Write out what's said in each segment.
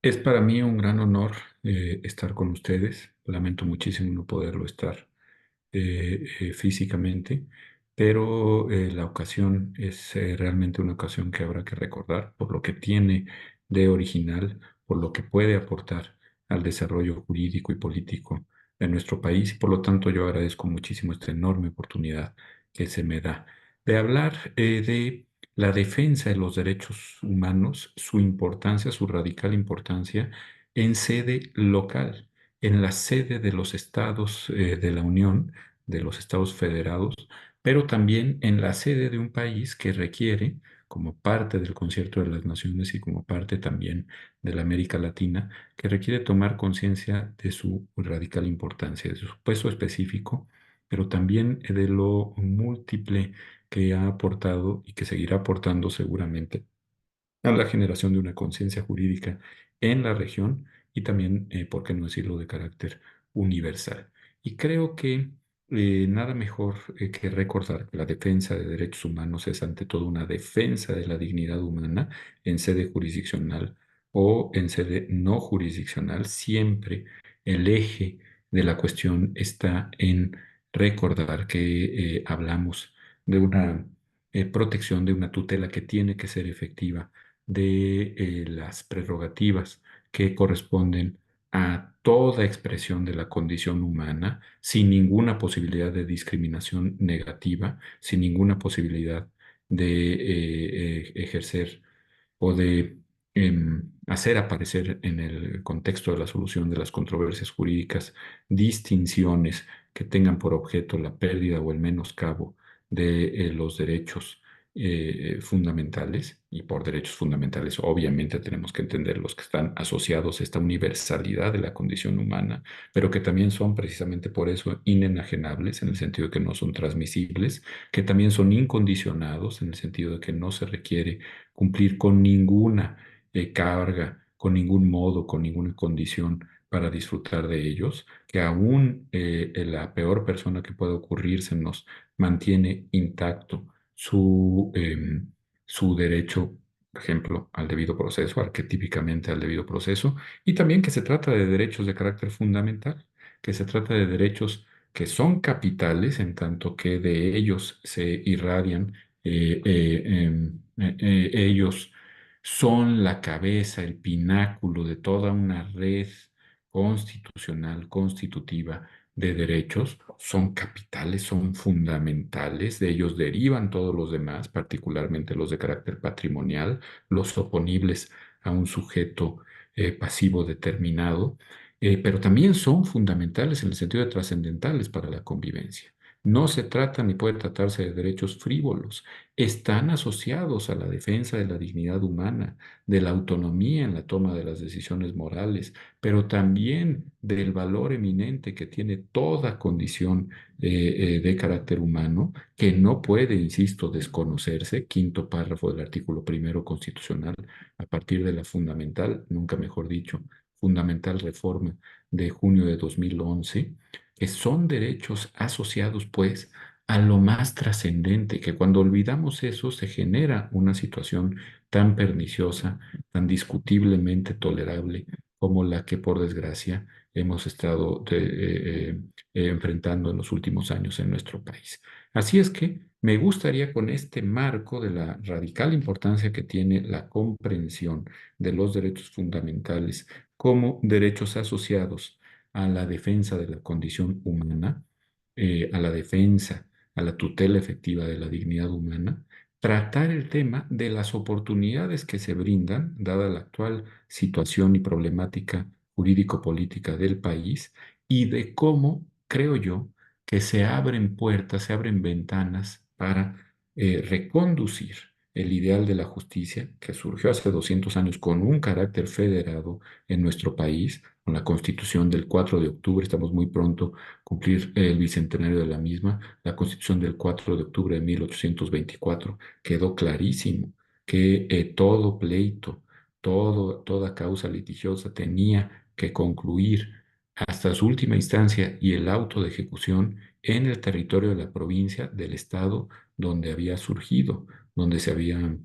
Es para mí un gran honor estar con ustedes. Lamento muchísimo no poderlo estar físicamente, pero la ocasión es realmente una ocasión que habrá que recordar por lo que tiene de original, por lo que puede aportar al desarrollo jurídico y político de nuestro país. Y por lo tanto, yo agradezco muchísimo esta enorme oportunidad que se me da de hablar de la defensa de los derechos humanos, su importancia, su radical importancia en sede local, en la sede de los estados de la Unión, de los estados federados, pero también en la sede de un país que requiere, como parte del Concierto de las Naciones y como parte también de la América Latina, que requiere tomar conciencia de su radical importancia, de su peso específico, pero también de lo múltiple que ha aportado y que seguirá aportando seguramente a la generación de una conciencia jurídica en la región y también, por qué no decirlo, de carácter universal. Y creo que nada mejor que recordar que la defensa de derechos humanos es ante todo una defensa de la dignidad humana en sede jurisdiccional o en sede no jurisdiccional. Siempre el eje de la cuestión está en recordar que hablamos de una protección, de una tutela que tiene que ser efectiva de las prerrogativas que corresponden a toda expresión de la condición humana, sin ninguna posibilidad de discriminación negativa, sin ninguna posibilidad de ejercer o de hacer aparecer en el contexto de la solución de las controversias jurídicas distinciones que tengan por objeto la pérdida o el menoscabo de los derechos fundamentales, y por derechos fundamentales obviamente tenemos que entender los que están asociados a esta universalidad de la condición humana, pero que también son precisamente por eso inenajenables, en el sentido de que no son transmisibles, que también son incondicionados, en el sentido de que no se requiere cumplir con ninguna carga, con ningún modo, con ninguna condición para disfrutar de ellos, que aún la peor persona que pueda ocurrirse nos mantiene intacto su derecho, por ejemplo, al debido proceso, arquetípicamente al debido proceso, y también que se trata de derechos de carácter fundamental, que se trata de derechos que son capitales en tanto que de ellos se irradian, ellos son la cabeza, el pináculo de toda una red constitucional, constitutiva de derechos, son capitales, son fundamentales, de ellos derivan todos los demás, particularmente los de carácter patrimonial, los oponibles a un sujeto pasivo determinado, pero también son fundamentales en el sentido de trascendentales para la convivencia. No se trata ni puede tratarse de derechos frívolos, están asociados a la defensa de la dignidad humana, de la autonomía en la toma de las decisiones morales, pero también del valor eminente que tiene toda condición de carácter humano, que no puede, insisto, desconocerse, quinto párrafo del artículo primero constitucional, a partir de la fundamental, nunca mejor dicho, fundamental reforma de junio de 2011, que son derechos asociados, pues, a lo más trascendente, que cuando olvidamos eso se genera una situación tan perniciosa, tan discutiblemente tolerable como la que, por desgracia, hemos estado enfrentando en los últimos años en nuestro país. Así es que me gustaría, con este marco de la radical importancia que tiene la comprensión de los derechos fundamentales como derechos asociados a la defensa de la condición humana, a la defensa, a la tutela efectiva de la dignidad humana, tratar el tema de las oportunidades que se brindan, dada la actual situación y problemática jurídico-política del país, y de cómo, creo yo, que se abren puertas, se abren ventanas para reconducir el ideal de la justicia que surgió hace 200 años con un carácter federado en nuestro país, con la Constitución del 4 de octubre. Estamos muy pronto a cumplir el bicentenario de la misma. La Constitución del 4 de octubre de 1824 quedó clarísimo que todo pleito, toda causa litigiosa tenía que concluir hasta su última instancia y el auto de ejecución en el territorio de la provincia, del estado donde había surgido, donde se había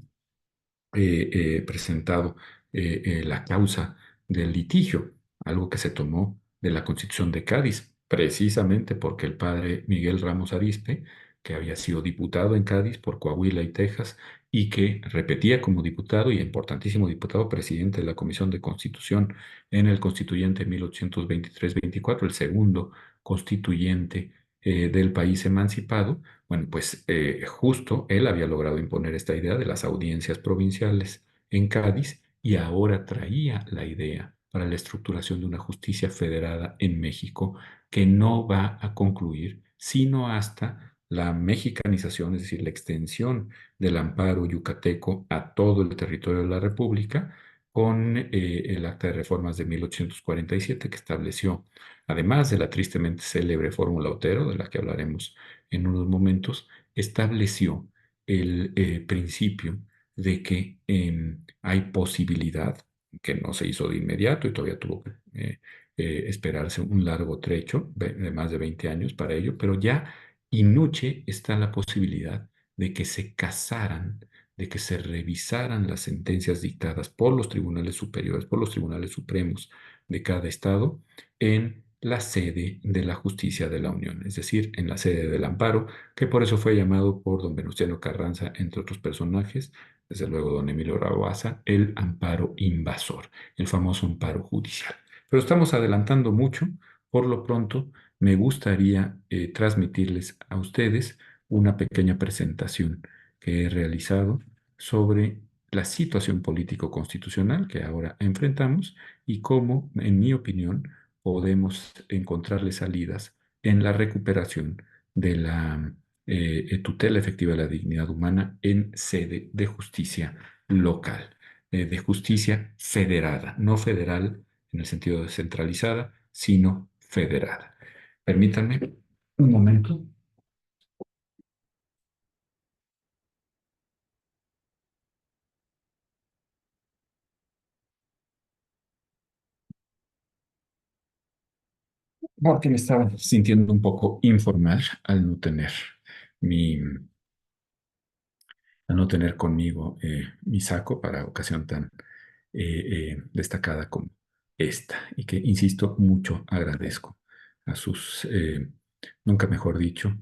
presentado la causa del litigio, algo que se tomó de la Constitución de Cádiz, precisamente porque el padre Miguel Ramos Arizpe, que había sido diputado en Cádiz por Coahuila y Texas, y que repetía como diputado y importantísimo diputado presidente de la Comisión de Constitución en el constituyente 1823-24, el segundo constituyente del país emancipado. Bueno, pues justo él había logrado imponer esta idea de las audiencias provinciales en Cádiz y ahora traía la idea para la estructuración de una justicia federada en México que no va a concluir sino hasta la mexicanización, es decir, la extensión del amparo yucateco a todo el territorio de la República con el Acta de Reformas de 1847 que estableció, además de la tristemente célebre Fórmula Otero, de la que hablaremos en unos momentos, estableció el principio de que hay posibilidad, que no se hizo de inmediato y todavía tuvo que esperarse un largo trecho de más de 20 años para ello, pero ya in nuce está la posibilidad de que se casaran, de que se revisaran las sentencias dictadas por los tribunales superiores, por los tribunales supremos de cada estado en la sede de la justicia de la Unión, es decir, en la sede del amparo, que por eso fue llamado por don Venustiano Carranza, entre otros personajes, desde luego don Emilio Raboasa, el amparo invasor, el famoso amparo judicial. Pero estamos adelantando mucho. Por lo pronto, me gustaría transmitirles a ustedes una pequeña presentación que he realizado sobre la situación político-constitucional que ahora enfrentamos y cómo, en mi opinión, podemos encontrarle salidas en la recuperación de la tutela efectiva de la dignidad humana en sede de justicia local, de justicia federada, no federal en el sentido de centralizada, sino federada. Permítanme un momento. Porque me estaba sintiendo un poco informal mi, al no tener conmigo mi saco para ocasión tan destacada como esta, y que, insisto, mucho agradezco a sus, nunca mejor dicho,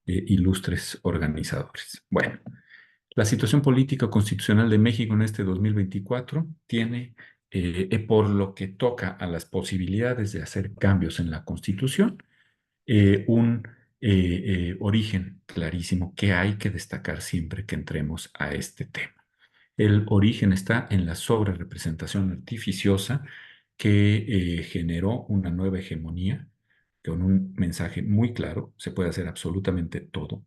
ilustres organizadores. Bueno, la situación política constitucional de México en este 2024 tiene, por lo que toca a las posibilidades de hacer cambios en la Constitución, un origen clarísimo que hay que destacar siempre que entremos a este tema. El origen está en la sobrerepresentación artificiosa que generó una nueva hegemonía con un mensaje muy claro: se puede hacer absolutamente todo.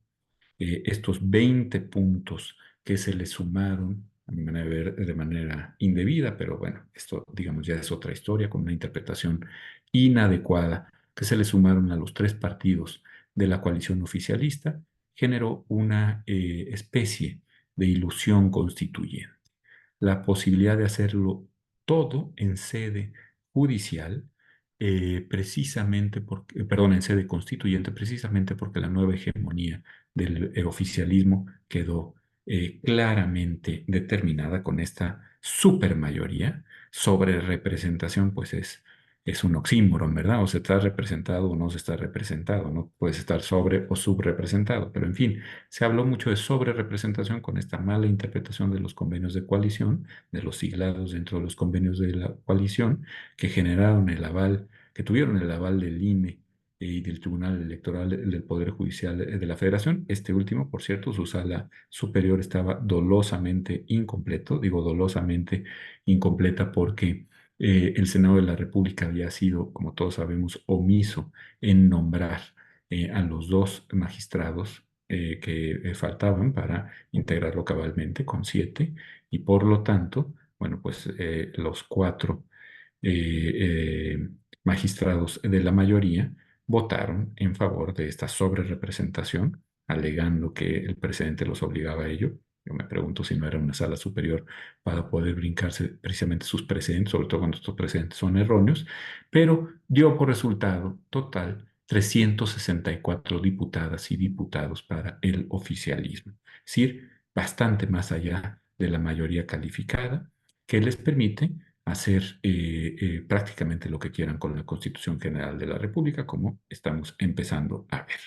Estos 20 puntos que se le sumaron, a mi manera de ver, de manera indebida, pero bueno, esto digamos ya es otra historia, con una interpretación inadecuada, que se le sumaron a los tres partidos de la coalición oficialista, generó una especie de ilusión constituyente, la posibilidad de hacerlo todo en sede judicial, precisamente porque, perdón, en sede constituyente, precisamente porque la nueva hegemonía del oficialismo quedó claramente determinada con esta supermayoría. Sobre representación, pues es un oxímoron, ¿verdad? O se está representado o no se está representado, no puedes estar sobre o subrepresentado, pero en fin, se habló mucho de sobrerepresentación con esta mala interpretación de los convenios de coalición, de los siglados dentro de los convenios de la coalición, que generaron el aval, que tuvieron el aval del INE y del Tribunal Electoral del Poder Judicial de la Federación. Este último, por cierto, su sala superior estaba dolosamente incompleto, digo dolosamente incompleta porque el Senado de la República había sido, como todos sabemos, omiso en nombrar a los dos magistrados que faltaban para integrarlo cabalmente con 7, y por lo tanto, bueno, pues los 4 magistrados de la mayoría votaron en favor de esta sobrerepresentación, alegando que el presidente los obligaba a ello. Yo me pregunto si no era una sala superior para poder brincarse precisamente sus precedentes, sobre todo cuando estos precedentes son erróneos, pero dio por resultado total 364 diputadas y diputados para el oficialismo, es decir, bastante más allá de la mayoría calificada, que les permite hacer prácticamente lo que quieran con la Constitución General de la República, como estamos empezando a ver,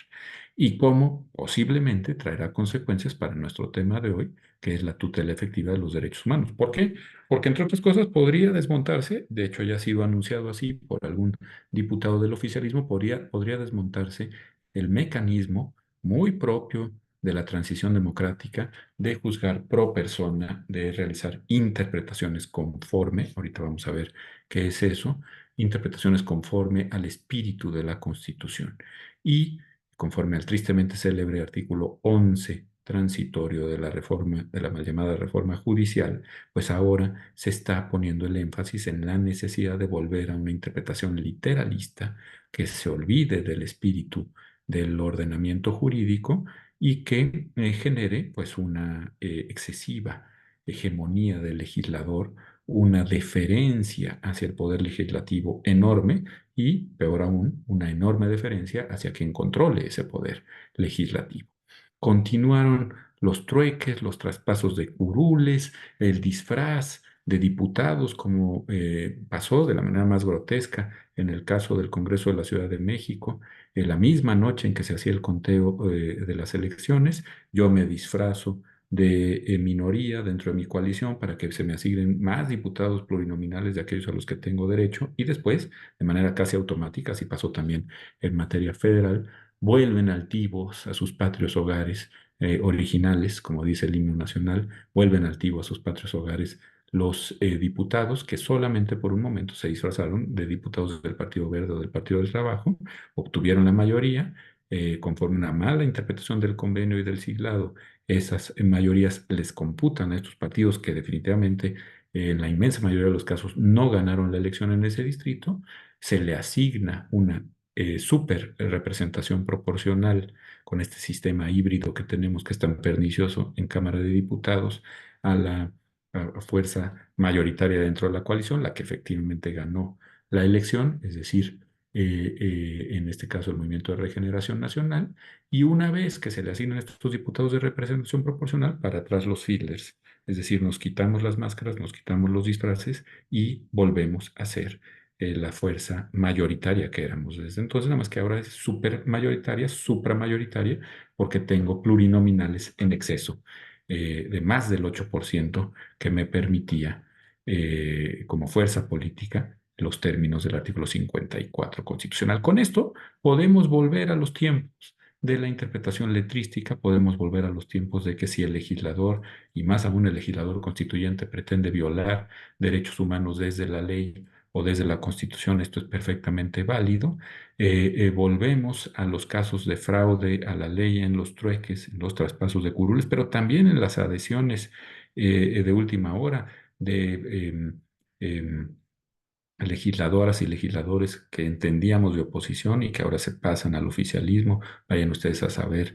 y cómo posiblemente traerá consecuencias para nuestro tema de hoy, que es la tutela efectiva de los derechos humanos. ¿Por qué? Porque, entre otras cosas, podría desmontarse, de hecho ya ha sido anunciado así por algún diputado del oficialismo, podría desmontarse el mecanismo muy propio de la transición democrática de juzgar pro persona, de realizar interpretaciones conforme, ahorita vamos a ver qué es eso, interpretaciones conforme al espíritu de la Constitución y conforme al tristemente célebre artículo 11 transitorio de la reforma, de la mal llamada reforma judicial, pues ahora se está poniendo el énfasis en la necesidad de volver a una interpretación literalista que se olvide del espíritu del ordenamiento jurídico y que genere pues una excesiva hegemonía del legislador, una deferencia hacia el poder legislativo enorme y, peor aún, una enorme deferencia hacia quien controle ese poder legislativo. Continuaron los trueques, los traspasos de curules, el disfraz de diputados, como pasó de la manera más grotesca en el caso del Congreso de la Ciudad de México, en la misma noche en que se hacía el conteo de las elecciones, yo me disfrazo de minoría dentro de mi coalición para que se me asignen más diputados plurinominales de aquellos a los que tengo derecho y después, de manera casi automática, así pasó también en materia federal, vuelven altivos a sus patrios hogares originales, como dice el himno nacional, vuelven altivos a sus patrios hogares los diputados que solamente por un momento se disfrazaron de diputados del Partido Verde o del Partido del Trabajo, obtuvieron la mayoría, conforme a una mala interpretación del convenio y del siglado, esas mayorías les computan a estos partidos que definitivamente en la inmensa mayoría de los casos no ganaron la elección en ese distrito, se le asigna una super representación proporcional con este sistema híbrido que tenemos que es tan pernicioso en Cámara de Diputados a la fuerza mayoritaria dentro de la coalición, la que efectivamente ganó la elección, es decir, en este caso el Movimiento de Regeneración Nacional, y una vez que se le asignan estos diputados de representación proporcional, para atrás los fiddlers, es decir, nos quitamos las máscaras, nos quitamos los disfraces y volvemos a ser la fuerza mayoritaria que éramos desde entonces, nada más que ahora es super mayoritaria, supramayoritaria, porque tengo plurinominales en exceso de más del 8% que me permitía como fuerza política los términos del artículo 54 constitucional. Con esto podemos volver a los tiempos de la interpretación letrística, podemos volver a los tiempos de que si el legislador, y más aún el legislador constituyente, pretende violar derechos humanos desde la ley o desde la Constitución, esto es perfectamente válido. Volvemos a los casos de fraude a la ley en los trueques, en los traspasos de curules, pero también en las adhesiones de última hora de legisladoras y legisladores que entendíamos de oposición y que ahora se pasan al oficialismo. Vayan ustedes a saber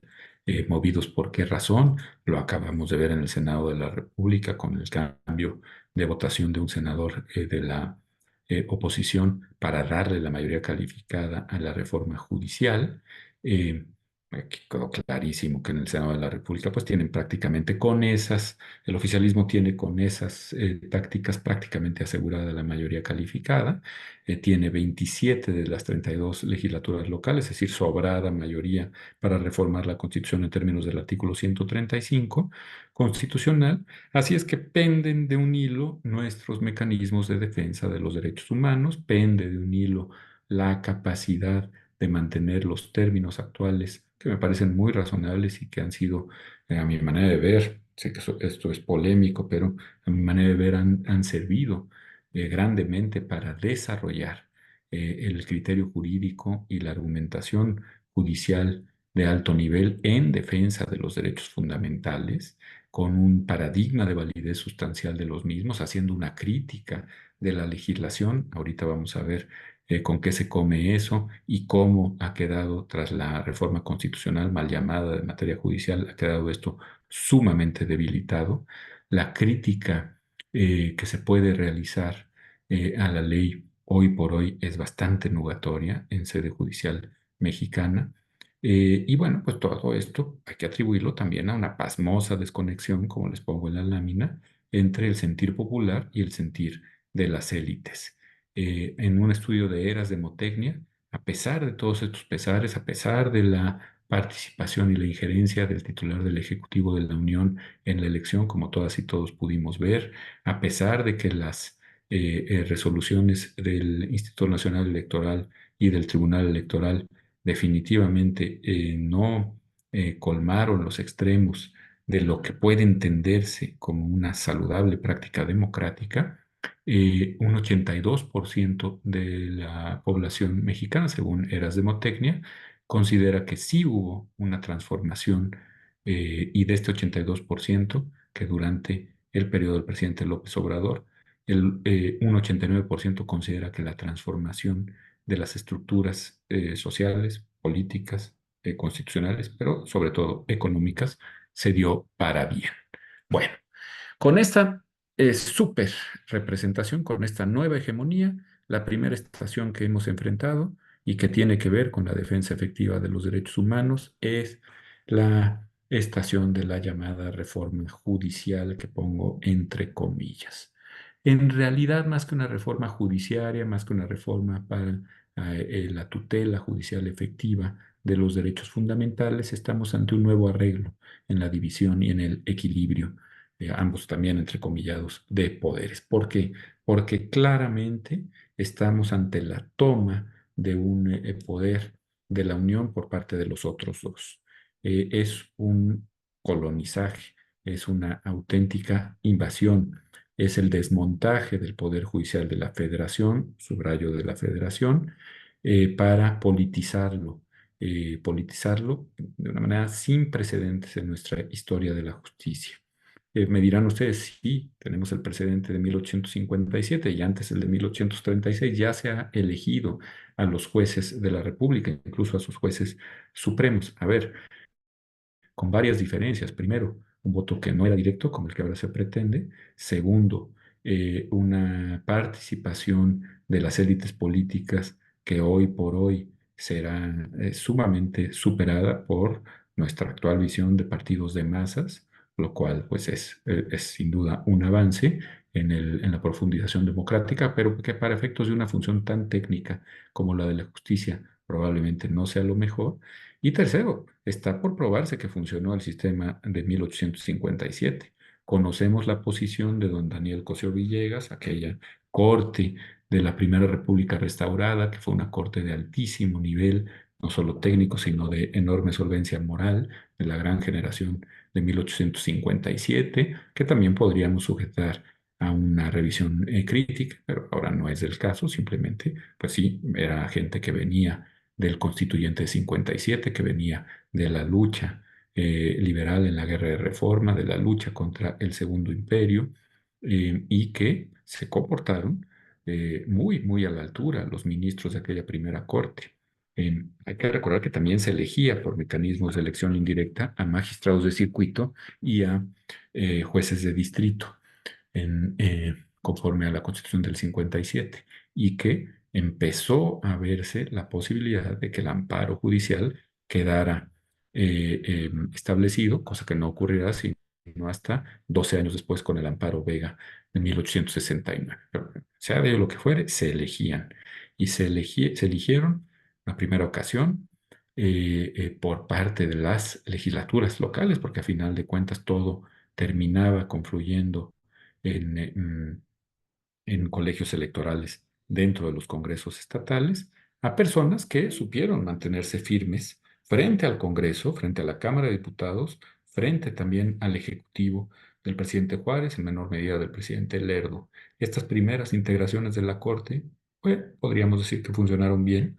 movidos por qué razón. Lo acabamos de ver en el Senado de la República con el cambio de votación de un senador de la oposición para darle la mayoría calificada a la reforma judicial. Eh, Aquí quedó clarísimo que en el Senado de la República pues tienen prácticamente con esas, el oficialismo tiene con esas tácticas prácticamente asegurada la mayoría calificada, tiene 27 de las 32 legislaturas locales, es decir, sobrada mayoría para reformar la Constitución en términos del artículo 135 constitucional, así es que penden de un hilo nuestros mecanismos de defensa de los derechos humanos, pende de un hilo la capacidad de mantener los términos actuales que me parecen muy razonables y que han sido, a mi manera de ver, sé que esto es polémico, pero a mi manera de ver han servido grandemente para desarrollar el criterio jurídico y la argumentación judicial de alto nivel en defensa de los derechos fundamentales, con un paradigma de validez sustancial de los mismos, haciendo una crítica de la legislación. Ahorita vamos a ver con qué se come eso y cómo ha quedado tras la reforma constitucional mal llamada de materia judicial, ha quedado esto sumamente debilitado. La crítica que se puede realizar a la ley hoy por hoy es bastante nugatoria en sede judicial mexicana. Y bueno, pues todo esto hay que atribuirlo también a una pasmosa desconexión, como les pongo en la lámina, entre el sentir popular y el sentir de las élites. En un estudio de Eras de Motecnia, a pesar de todos estos pesares, a pesar de la participación y la injerencia del titular del Ejecutivo de la Unión en la elección, como todas y todos pudimos ver, a pesar de que las resoluciones del Instituto Nacional Electoral y del Tribunal Electoral definitivamente no colmaron los extremos de lo que puede entenderse como una saludable práctica democrática. Un 82% de la población mexicana, según Eras Demotecnia, considera que sí hubo una transformación, y de este 82% que durante el periodo del presidente López Obrador, un 89% considera que la transformación de las estructuras sociales, políticas, constitucionales, pero sobre todo económicas, se dio para bien. Bueno, con esta súper representación, con esta nueva hegemonía, la primera estación que hemos enfrentado y que tiene que ver con la defensa efectiva de los derechos humanos es la estación de la llamada reforma judicial, que pongo entre comillas. En realidad, más que una reforma judiciaria, más que una reforma para la tutela judicial efectiva de los derechos fundamentales, estamos ante un nuevo arreglo en la división y en el equilibrio, ambos también entrecomillados, de poderes. ¿Por qué? Porque claramente estamos ante la toma de un poder de la Unión por parte de los otros dos. Es un colonizaje, es una auténtica invasión, es el desmontaje del Poder Judicial de la Federación, subrayo de la Federación, para politizarlo de una manera sin precedentes en nuestra historia de la justicia. Me dirán ustedes, sí, tenemos el precedente de 1857 y antes el de 1836, ya se ha elegido a los jueces de la República, incluso a sus jueces supremos. A ver, con varias diferencias. Primero, un voto que no era directo, como el que ahora se pretende. Segundo, una participación de las élites políticas que hoy por hoy será sumamente superada por nuestra actual visión de partidos de masas, lo cual pues es sin duda un avance en la profundización democrática, pero que para efectos de una función tan técnica como la de la justicia probablemente no sea lo mejor. Y tercero, está por probarse que funcionó el sistema de 1857. Conocemos la posición de don Daniel Cosío Villegas, aquella corte de la Primera República restaurada, que fue una corte de altísimo nivel, no solo técnico, sino de enorme solvencia moral, de la gran generación de 1857, que también podríamos sujetar a una revisión crítica, pero ahora no es el caso, simplemente, pues sí, era gente que venía del constituyente de 57, que venía de la lucha liberal en la guerra de reforma, de la lucha contra el Segundo Imperio, y que se comportaron muy, muy a la altura los ministros de aquella primera corte. Hay que recordar que también se elegía por mecanismos de elección indirecta a magistrados de circuito y a jueces de distrito conforme a la Constitución del 57, y que empezó a verse la posibilidad de que el amparo judicial quedara establecido, cosa que no ocurrirá sino hasta 12 años después con el amparo Vega de 1869. Pero, sea de lo que fuere, se elegían y se eligieron la primera ocasión por parte de las legislaturas locales, porque a final de cuentas todo terminaba confluyendo en en colegios electorales dentro de los congresos estatales, a personas que supieron mantenerse firmes frente al Congreso, frente a la Cámara de Diputados, frente también al Ejecutivo del presidente Juárez, en menor medida del presidente Lerdo. Estas primeras integraciones de la Corte, pues, podríamos decir que funcionaron bien.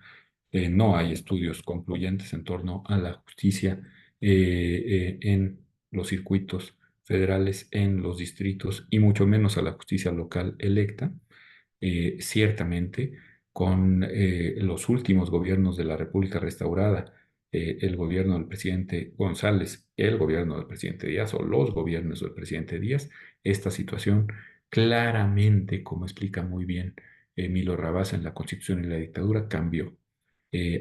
No hay estudios concluyentes en torno a la justicia en los circuitos federales, en los distritos y mucho menos a la justicia local electa. Ciertamente, con los últimos gobiernos de la República restaurada, el gobierno del presidente González, el gobierno del presidente Díaz o los gobiernos del presidente Díaz, esta situación claramente, como explica muy bien Emilio Rabasa en La Constitución y la Dictadura, cambió.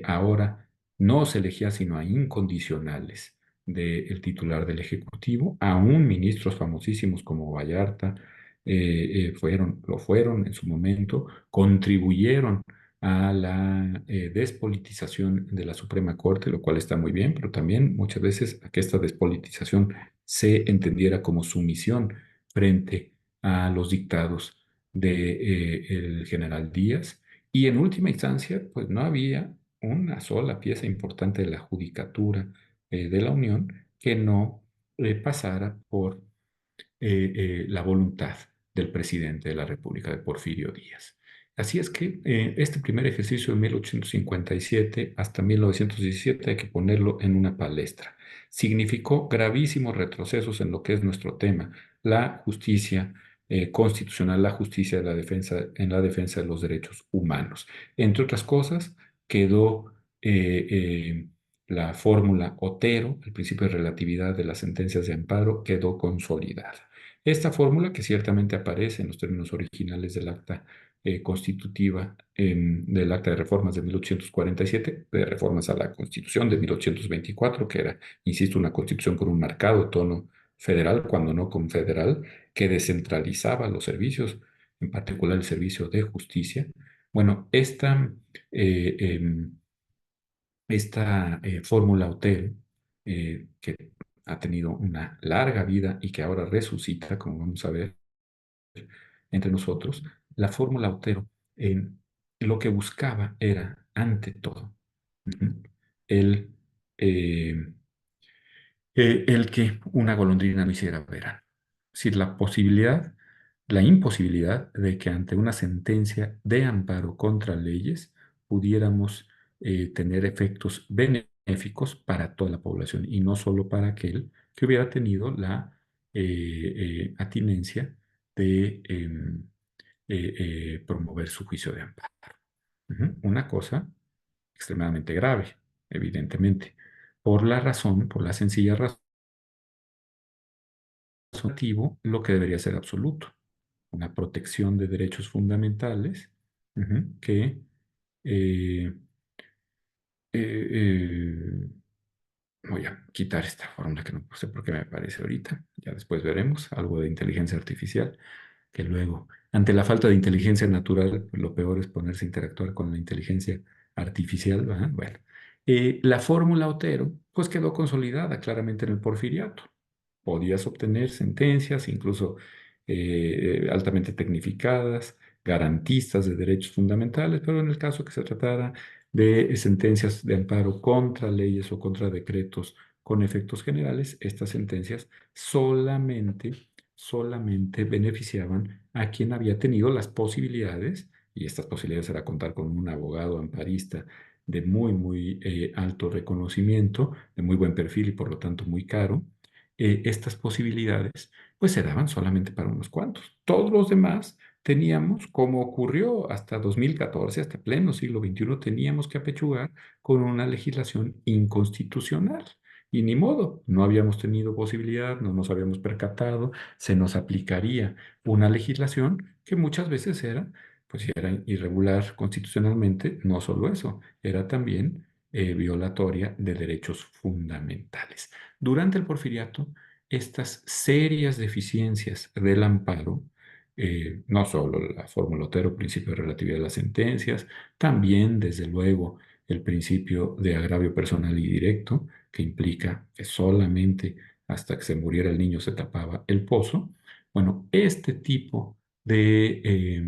Ahora no se elegía sino a incondicionales del titular del Ejecutivo, aún ministros famosísimos como Vallarta, lo fueron en su momento, contribuyeron a la despolitización de la Suprema Corte, lo cual está muy bien, pero también muchas veces a que esta despolitización se entendiera como sumisión frente a los dictados de, el general Díaz. Y en última instancia, pues no había una sola pieza importante de la judicatura de la Unión que no pasara por la voluntad del presidente de la República, de Porfirio Díaz. Así es que este primer ejercicio de 1857 hasta 1917 hay que ponerlo en una palestra. Significó gravísimos retrocesos en lo que es nuestro tema, la justicia constitucional, la justicia de la defensa, en la defensa de los derechos humanos. Entre otras cosas, quedó la fórmula Otero, el principio de relatividad de las sentencias de amparo, quedó consolidada. Esta fórmula, que ciertamente aparece en los términos originales del acta constitutiva, del acta de reformas de 1847, de reformas a la Constitución de 1824, que era, insisto, una constitución con un marcado tono federal, cuando no confederal, que descentralizaba los servicios, en particular el servicio de justicia. Bueno, esta fórmula Otero, que ha tenido una larga vida y que ahora resucita, como vamos a ver entre nosotros, la fórmula Otero lo que buscaba era, ante todo, ujú, el, eh, el que una golondrina no hiciera verano. Es decir, la posibilidad, la imposibilidad de que ante una sentencia de amparo contra leyes pudiéramos tener efectos benéficos para toda la población y no solo para aquel que hubiera tenido la atinencia de promover su juicio de amparo. Ujú. Una cosa extremadamente grave, evidentemente, por la sencilla razón activo lo que debería ser absoluto, una protección de derechos fundamentales, que eh, eh, voy a quitar esta fórmula que no sé por qué me aparece ahorita, ya después veremos algo de inteligencia artificial, que luego, ante la falta de inteligencia natural, pues lo peor es ponerse a interactuar con la inteligencia artificial, ¿verdad? Bueno, la fórmula Otero pues quedó consolidada claramente en el Porfiriato. Podías obtener sentencias, incluso altamente tecnificadas, garantistas de derechos fundamentales, pero en el caso que se tratara de sentencias de amparo contra leyes o contra decretos con efectos generales, estas sentencias solamente beneficiaban a quien había tenido las posibilidades, y estas posibilidades era contar con un abogado amparista de muy alto reconocimiento, de muy buen perfil y por lo tanto muy caro. Estas posibilidades pues se daban solamente para unos cuantos. Todos los demás teníamos, como ocurrió hasta 2014, hasta pleno siglo XXI, teníamos que apechugar con una legislación inconstitucional. Y ni modo, no habíamos tenido posibilidad, no nos habíamos percatado, se nos aplicaría una legislación que muchas veces era, pues si era irregular constitucionalmente, no solo eso, era también violatoria de derechos fundamentales. Durante el Porfiriato, estas serias deficiencias del amparo, no solo la fórmula Otero, principio de relatividad de las sentencias, también, desde luego, el principio de agravio personal y directo, que implica que solamente hasta que se muriera el niño se tapaba el pozo. Bueno, este tipo de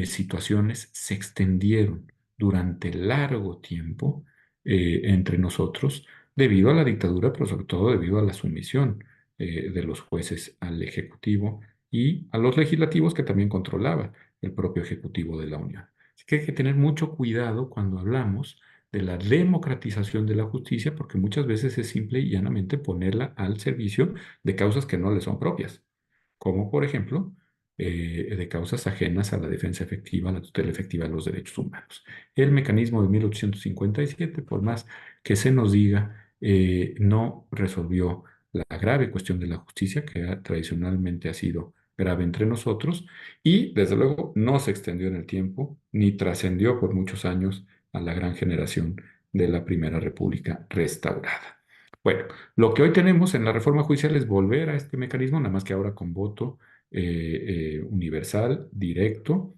situaciones se extendieron durante largo tiempo entre nosotros debido a la dictadura, pero sobre todo debido a la sumisión de los jueces al Ejecutivo y a los legislativos que también controlaba el propio Ejecutivo de la Unión. Así que hay que tener mucho cuidado cuando hablamos de la democratización de la justicia, porque muchas veces es simple y llanamente ponerla al servicio de causas que no le son propias, como por ejemplo de causas ajenas a la defensa efectiva, a la tutela efectiva de los derechos humanos. El mecanismo de 1857, por más que se nos diga, no resolvió la grave cuestión de la justicia, que tradicionalmente ha sido grave entre nosotros, y desde luego no se extendió en el tiempo, ni trascendió por muchos años a la gran generación de la Primera República restaurada. Bueno, lo que hoy tenemos en la reforma judicial es volver a este mecanismo, nada más que ahora con voto universal, directo,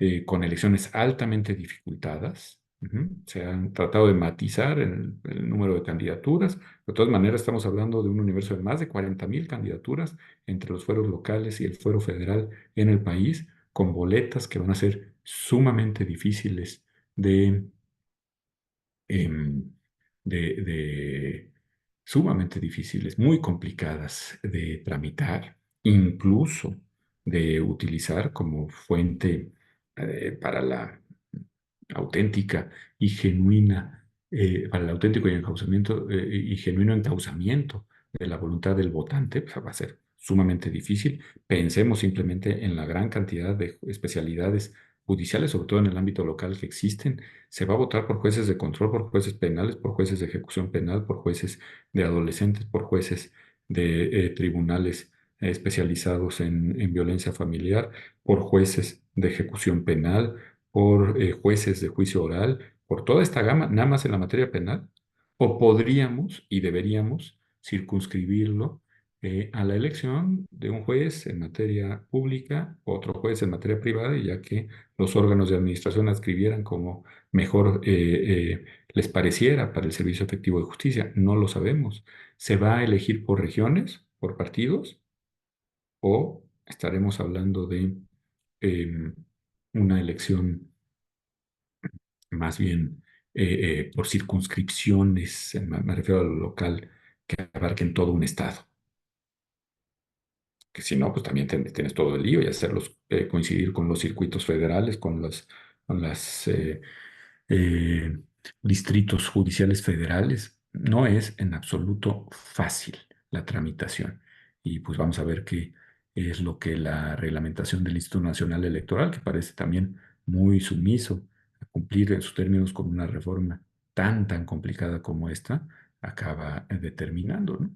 eh, con elecciones altamente dificultadas. Ujú. Se han tratado de matizar el número de candidaturas. De todas maneras, estamos hablando de un universo de más de 40.000 candidaturas entre los fueros locales y el fuero federal en el país, con boletas que van a ser sumamente difíciles de, em, sumamente difíciles, muy complicadas de tramitar, incluso de utilizar como fuente para la auténtica y genuina, para el auténtico y encauzamiento y genuino encauzamiento de la voluntad del votante, pues va a ser sumamente difícil. Pensemos simplemente en la gran cantidad de especialidades judiciales, sobre todo en el ámbito local que existen. Se va a votar por jueces de control, por jueces penales, por jueces de ejecución penal, por jueces de adolescentes, por jueces de tribunales especializados en violencia familiar, por jueces de ejecución penal, por jueces de juicio oral, por toda esta gama, nada más en la materia penal, o podríamos y deberíamos circunscribirlo a la elección de un juez en materia pública, otro juez en materia privada, y ya que los órganos de administración adscribieran como mejor les pareciera para el servicio efectivo de justicia. No lo sabemos. ¿Se va a elegir por regiones, por partidos, o estaremos hablando de em, una elección más bien por circunscripciones, me refiero a lo local, que abarquen todo un estado? Que si no, pues también tienes todo el lío y hacerlos coincidir con los circuitos federales, con las eh, distritos judiciales federales. No es en absoluto fácil la tramitación. Y pues vamos a ver qué es lo que la reglamentación del Instituto Nacional Electoral, que parece también muy sumiso a cumplir en sus términos con una reforma tan complicada como esta, acaba determinando, ¿no?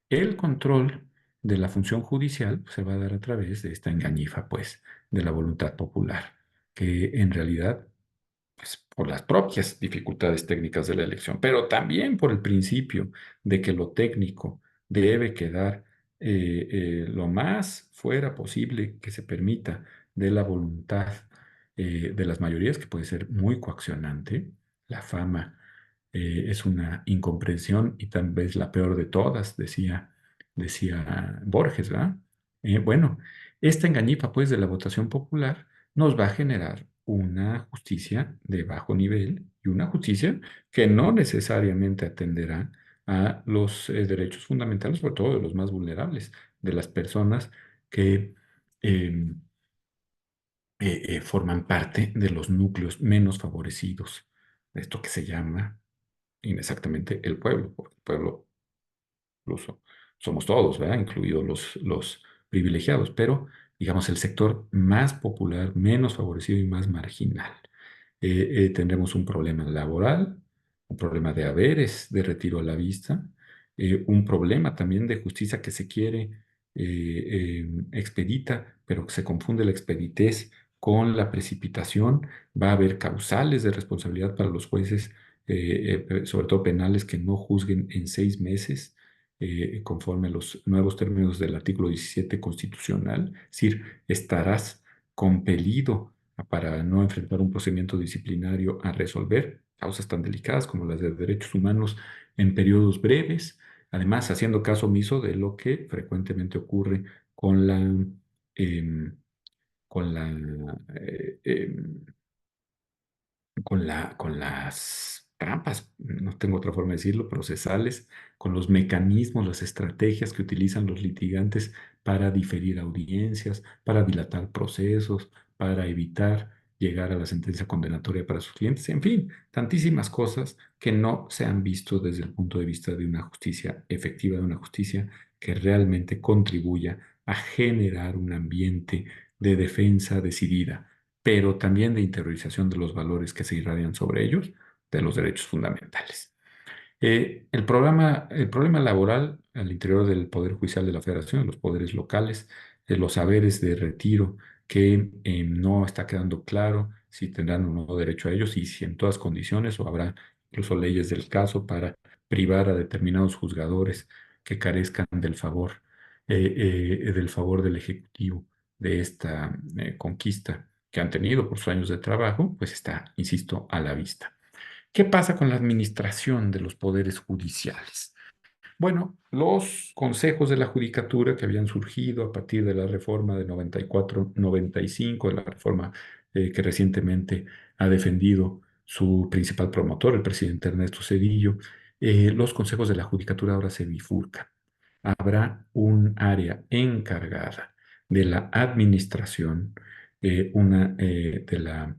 El control de la función judicial pues, se va a dar a través de esta engañifa, pues, de la voluntad popular, que en realidad pues, por las propias dificultades técnicas de la elección, pero también por el principio de que lo técnico debe quedar lo más fuera posible que se permita de la voluntad de las mayorías, que puede ser muy coaccionante. La fama es una incomprensión y tal vez la peor de todas, decía Borges, ¿verdad? Bueno, esta engañifa, pues, de la votación popular nos va a generar una justicia de bajo nivel y una justicia que no necesariamente atenderá a los derechos fundamentales, sobre todo de los más vulnerables, de las personas que em, forman parte de los núcleos menos favorecidos, de esto que se llama inexactamente el pueblo, porque el pueblo incluso somos todos, ¿verdad? Incluidos los privilegiados, pero digamos el sector más popular, menos favorecido y más marginal. Tendremos un problema laboral, un problema de haberes de retiro a la vista, un problema también de justicia que se quiere expedita, pero que se confunde la expeditez con la precipitación. Va a haber causales de responsabilidad para los jueces, sobre todo penales, que no juzguen en 6 meses. Conforme a los nuevos términos del artículo 17 constitucional, es decir, estarás compelido para no enfrentar un procedimiento disciplinario a resolver causas tan delicadas como las de derechos humanos en periodos breves, además haciendo caso omiso de lo que frecuentemente ocurre con em, con la, eh, em, con las trampas, no tengo otra forma de decirlo, procesales, con los mecanismos, las estrategias que utilizan los litigantes para diferir audiencias, para dilatar procesos, para evitar llegar a la sentencia condenatoria para sus clientes, en fin, tantísimas cosas que no se han visto desde el punto de vista de una justicia efectiva, de una justicia que realmente contribuya a generar un ambiente de defensa decidida, pero también de interiorización de los valores que se irradian sobre ellos, de los derechos fundamentales. El problema laboral al interior del Poder Judicial de la Federación, de los poderes locales, de los haberes de retiro, que no está quedando claro si tendrán o no derecho a ellos y si en todas condiciones o habrá incluso leyes del caso para privar a determinados juzgadores que carezcan del favor del favor del Ejecutivo de esta conquista que han tenido por sus años de trabajo, pues está, insisto, a la vista. ¿Qué pasa con la administración de los poderes judiciales? Bueno, los consejos de la judicatura que habían surgido a partir de la reforma de 94-95, de la reforma que recientemente ha defendido su principal promotor, el presidente Ernesto Zedillo, los consejos de la judicatura ahora se bifurcan. Habrá un área encargada de la administración, de la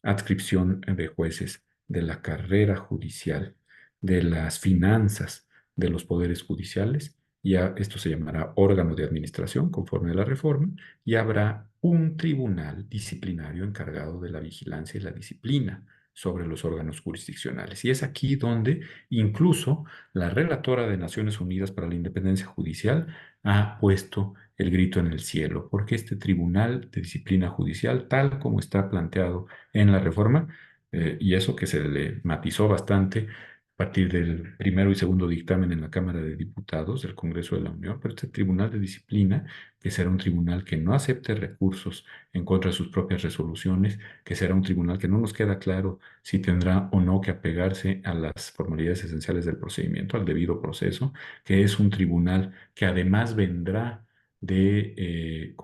adscripción de jueces, de la carrera judicial, de las finanzas de los poderes judiciales. Ya esto se llamará órgano de administración conforme a la reforma, y habrá un tribunal disciplinario encargado de la vigilancia y la disciplina sobre los órganos jurisdiccionales. Y es aquí donde incluso la relatora de Naciones Unidas para la Independencia Judicial ha puesto el grito en el cielo, porque este Tribunal de Disciplina Judicial, tal como está planteado en la reforma, y eso que se le matizó bastante a partir del primero y segundo dictamen en la Cámara de Diputados del Congreso de la Unión, pero este Tribunal de Disciplina, que será un tribunal que no acepte recursos en contra de sus propias resoluciones, que será un tribunal que no nos queda claro si tendrá o no que apegarse a las formalidades esenciales del procedimiento, al debido proceso, que es un tribunal que además vendrá de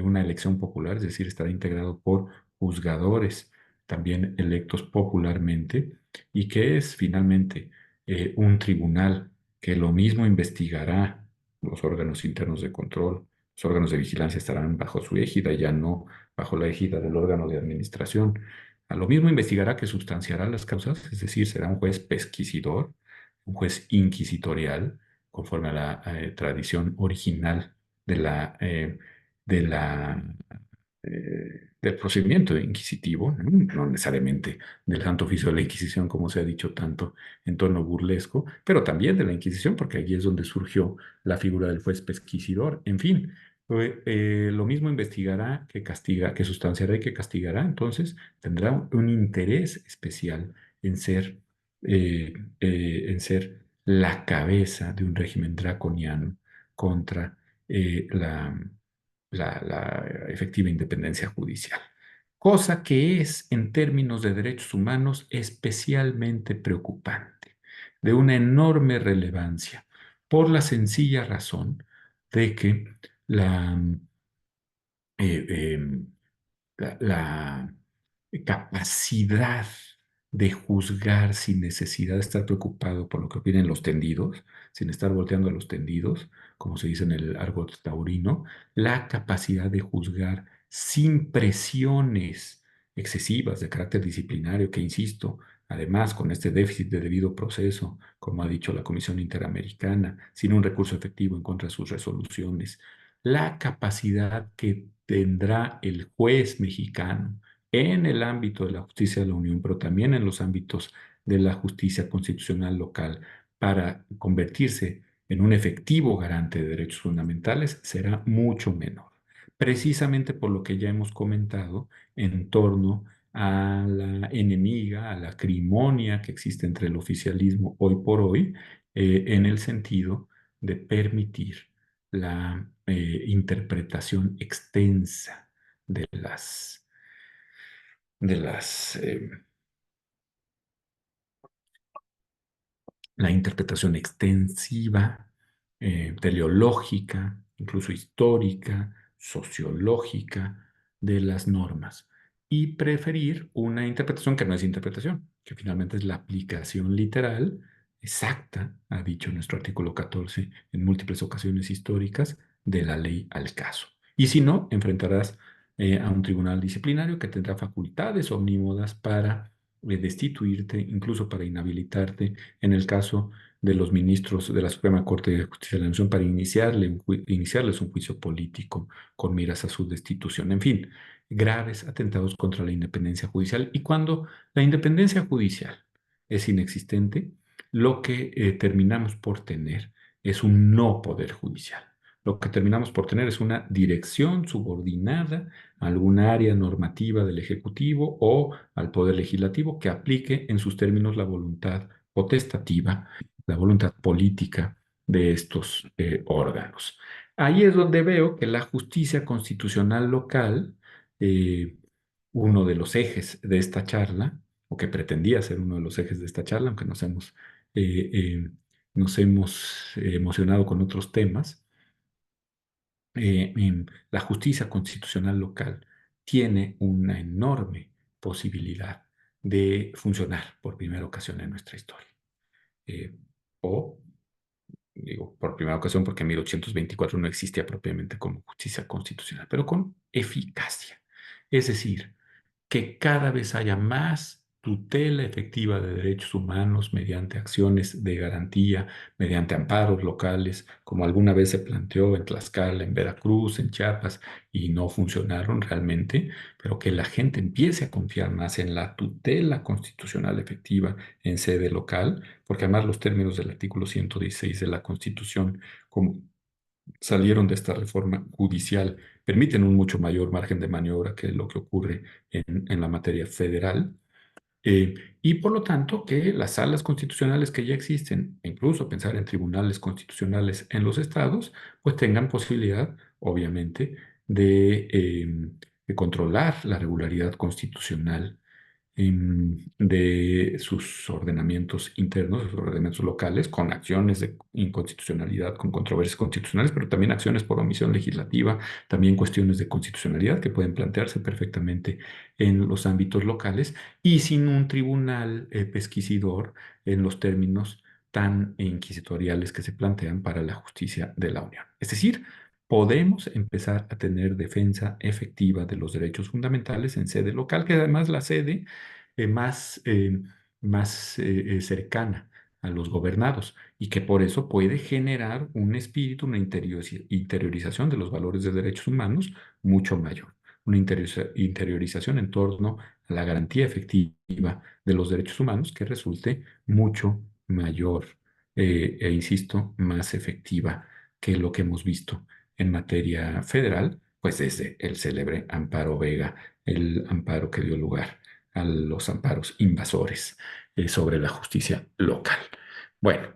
una elección popular, es decir, estará integrado por juzgadores también electos popularmente, y que es finalmente un tribunal que lo mismo investigará los órganos internos de control. Los órganos de vigilancia estarán bajo su égida, ya no bajo la égida del órgano de administración. A lo mismo investigará, que sustanciará las causas, es decir, será un juez pesquisidor, un juez inquisitorial, conforme a la tradición original de de la, del procedimiento inquisitivo, ¿no? No necesariamente del Santo Oficio de la Inquisición, como se ha dicho tanto en tono burlesco, pero también de la Inquisición, porque allí es donde surgió la figura del juez pesquisidor. En fin, lo mismo investigará que castiga, que sustanciará y que castigará, entonces tendrá un interés especial en en ser la cabeza de un régimen draconiano contra la efectiva independencia judicial. Cosa que es, en términos de derechos humanos, especialmente preocupante, de una enorme relevancia, por la sencilla razón de que la, eh, em, la capacidad de juzgar sin necesidad de estar preocupado por lo que opinen los tendidos, sin estar volteando a los tendidos, como se dice en el argot taurino, la capacidad de juzgar sin presiones excesivas de carácter disciplinario, que insisto, además con este déficit de debido proceso, como ha dicho la Comisión Interamericana, sin un recurso efectivo en contra de sus resoluciones, la capacidad que tendrá el juez mexicano en el ámbito de la justicia de la Unión, pero también en los ámbitos de la justicia constitucional local, para convertirse en un efectivo garante de derechos fundamentales, será mucho menor. Precisamente por lo que ya hemos comentado en torno a la enemiga, a la acrimonia que existe entre el oficialismo hoy por hoy, en el sentido de permitir la interpretación extensa de de las, la interpretación extensiva, teleológica, incluso histórica, sociológica de las normas, y preferir una interpretación que no es interpretación, que finalmente es la aplicación literal exacta, ha dicho nuestro artículo 14 en múltiples ocasiones históricas, de la ley al caso. Y si no, enfrentarás a un tribunal disciplinario que tendrá facultades omnímodas para destituirte, incluso para inhabilitarte en el caso de los ministros de la Suprema Corte de Justicia de la Nación, para iniciarles un juicio político con miras a su destitución. En fin, graves atentados contra la independencia judicial. Y cuando la independencia judicial es inexistente, lo que terminamos por tener es un no poder judicial. Lo que terminamos por tener es una dirección subordinada a alguna área normativa del Ejecutivo o al Poder Legislativo, que aplique en sus términos la voluntad potestativa, la voluntad política de estos órganos. Ahí es donde veo que la justicia constitucional local, eh, uno de los ejes de esta charla, o que pretendía ser uno de los ejes de esta charla, aunque eh, nos hemos emocionado con otros temas, la justicia constitucional local tiene una enorme posibilidad de funcionar por primera ocasión en nuestra historia. Eh, o Digo, por primera ocasión porque en 1824 no existía propiamente como justicia constitucional, pero con eficacia. Es decir, que cada vez haya más tutela efectiva de derechos humanos mediante acciones de garantía, mediante amparos locales, como alguna vez se planteó en Tlaxcala, en Veracruz, en Chiapas, y no funcionaron realmente, pero que la gente empiece a confiar más en la tutela constitucional efectiva en sede local, porque además los términos del artículo 116 de la Constitución, como salieron de esta reforma judicial, permiten un mucho mayor margen de maniobra que lo que ocurre en la materia federal. eh, y por lo tanto, que las salas constitucionales que ya existen, e incluso pensar en tribunales constitucionales en los estados, pues tengan posibilidad, obviamente, de controlar la regularidad constitucional de sus ordenamientos internos, sus ordenamientos locales, con acciones de inconstitucionalidad, con controversias constitucionales, pero también acciones por omisión legislativa, también cuestiones de constitucionalidad que pueden plantearse perfectamente en los ámbitos locales y sin un tribunal pesquisidor en los términos tan inquisitoriales que se plantean para la justicia de la Unión. Es decir, podemos empezar a tener defensa efectiva de los derechos fundamentales en sede local, que además la sede más, más cercana a los gobernados y que por eso puede generar un espíritu, una interiorización de los valores de derechos humanos mucho mayor, una interiorización en torno a la garantía efectiva de los derechos humanos que resulte mucho mayor e insisto, más efectiva que lo que hemos visto en materia federal, pues desde el célebre Amparo Vega, el amparo que dio lugar a los amparos invasores sobre la justicia local. Bueno,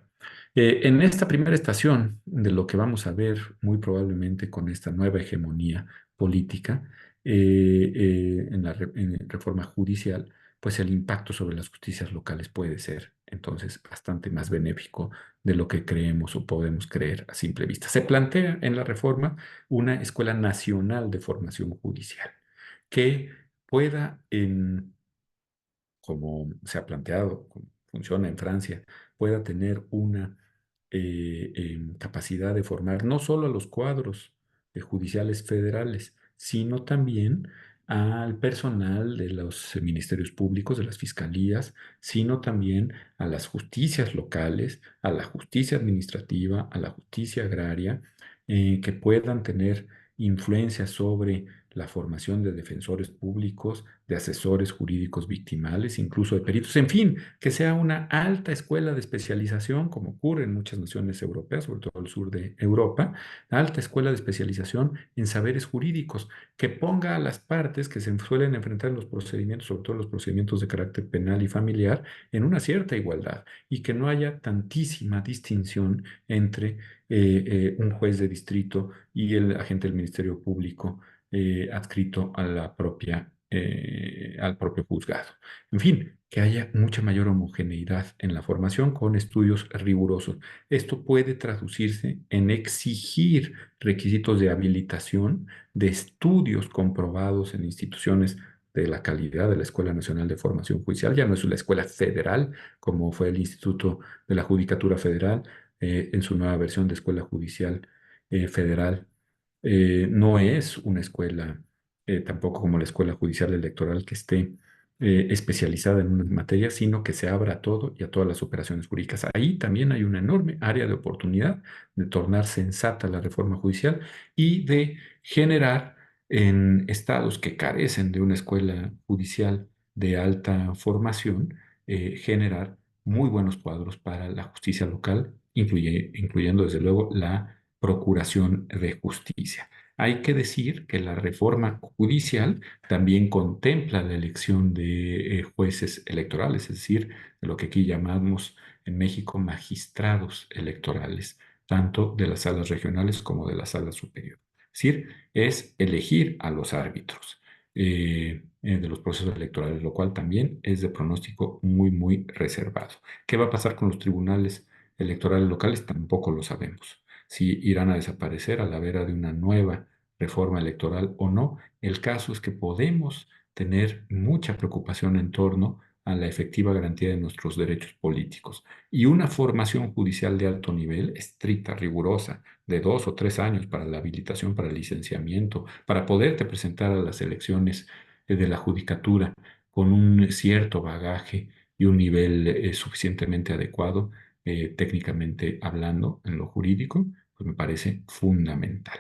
en esta primera estación de lo que vamos a ver muy probablemente con esta nueva hegemonía política en la en reforma judicial, pues el impacto sobre las justicias locales puede ser entonces bastante más benéfico de lo que creemos o podemos creer a simple vista. Se plantea en la reforma una escuela nacional de formación judicial que pueda como se ha planteado, como funciona en Francia, pueda tener una capacidad de formar no solo a los cuadros judiciales federales, sino también al personal de los ministerios públicos, de las fiscalías, sino también a las justicias locales, a la justicia administrativa, a la justicia agraria, que puedan tener influencia sobre la formación de defensores públicos, de asesores jurídicos victimales, incluso de peritos, en fin, que sea una alta escuela de especialización, como ocurre en muchas naciones europeas, sobre todo el sur de Europa, alta escuela de especialización en saberes jurídicos, que ponga a las partes que se suelen enfrentar en los procedimientos, sobre todo los procedimientos de carácter penal y familiar, en una cierta igualdad y que no haya tantísima distinción entre un juez de distrito y el agente del Ministerio Público adscrito a al propio juzgado. En fin, que haya mucha mayor homogeneidad en la formación con estudios rigurosos. Esto puede traducirse en exigir requisitos de habilitación de estudios comprobados en instituciones de la calidad de la Escuela Nacional de Formación Judicial. Ya no es la escuela federal, como fue el Instituto de la Judicatura Federal, en su nueva versión de Escuela Judicial Federal. No es una escuela, tampoco como la Escuela Judicial Electoral, que esté especializada en una materia, sino que se abra a todo y a todas las operaciones jurídicas. Ahí también hay una enorme área de oportunidad de tornar sensata la reforma judicial y de generar en estados que carecen de una escuela judicial de alta formación, generar muy buenos cuadros para la justicia local, incluyendo desde luego la procuración de justicia. Hay que decir que la reforma judicial también contempla la elección de jueces electorales, es decir, de lo que aquí llamamos en México magistrados electorales tanto de las salas regionales como de la sala superior. Es decir, es elegir a los árbitros de los procesos electorales, lo cual también es de pronóstico muy, muy reservado. ¿Qué va a pasar con los tribunales electorales locales? Tampoco lo sabemos. Si irán a desaparecer a la vera de una nueva reforma electoral o no. El caso es que podemos tener mucha preocupación en torno a la efectiva garantía de nuestros derechos políticos. Y una formación judicial de alto nivel, estricta, rigurosa, de 2 o 3 años para la habilitación, para el licenciamiento, para poderte presentar a las elecciones de la judicatura con un cierto bagaje y un nivel suficientemente adecuado, técnicamente hablando, en lo jurídico, pues me parece fundamental.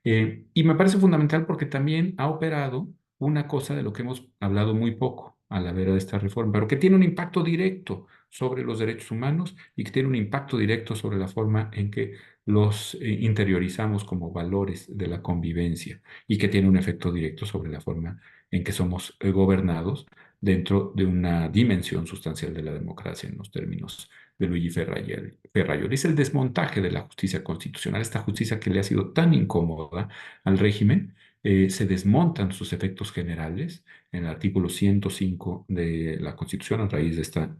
Y me parece fundamental porque también ha operado una cosa de lo que hemos hablado muy poco a la vera de esta reforma, pero que tiene un impacto directo sobre los derechos humanos y que tiene un impacto directo sobre la forma en que los interiorizamos como valores de la convivencia y que tiene un efecto directo sobre la forma en que somos gobernados dentro de una dimensión sustancial de la democracia en los términos de Luigi Ferraioli. Es el desmontaje de la justicia constitucional, esta justicia que le ha sido tan incómoda al régimen. Se desmontan sus efectos generales en el artículo 105 de la Constitución a raíz de esta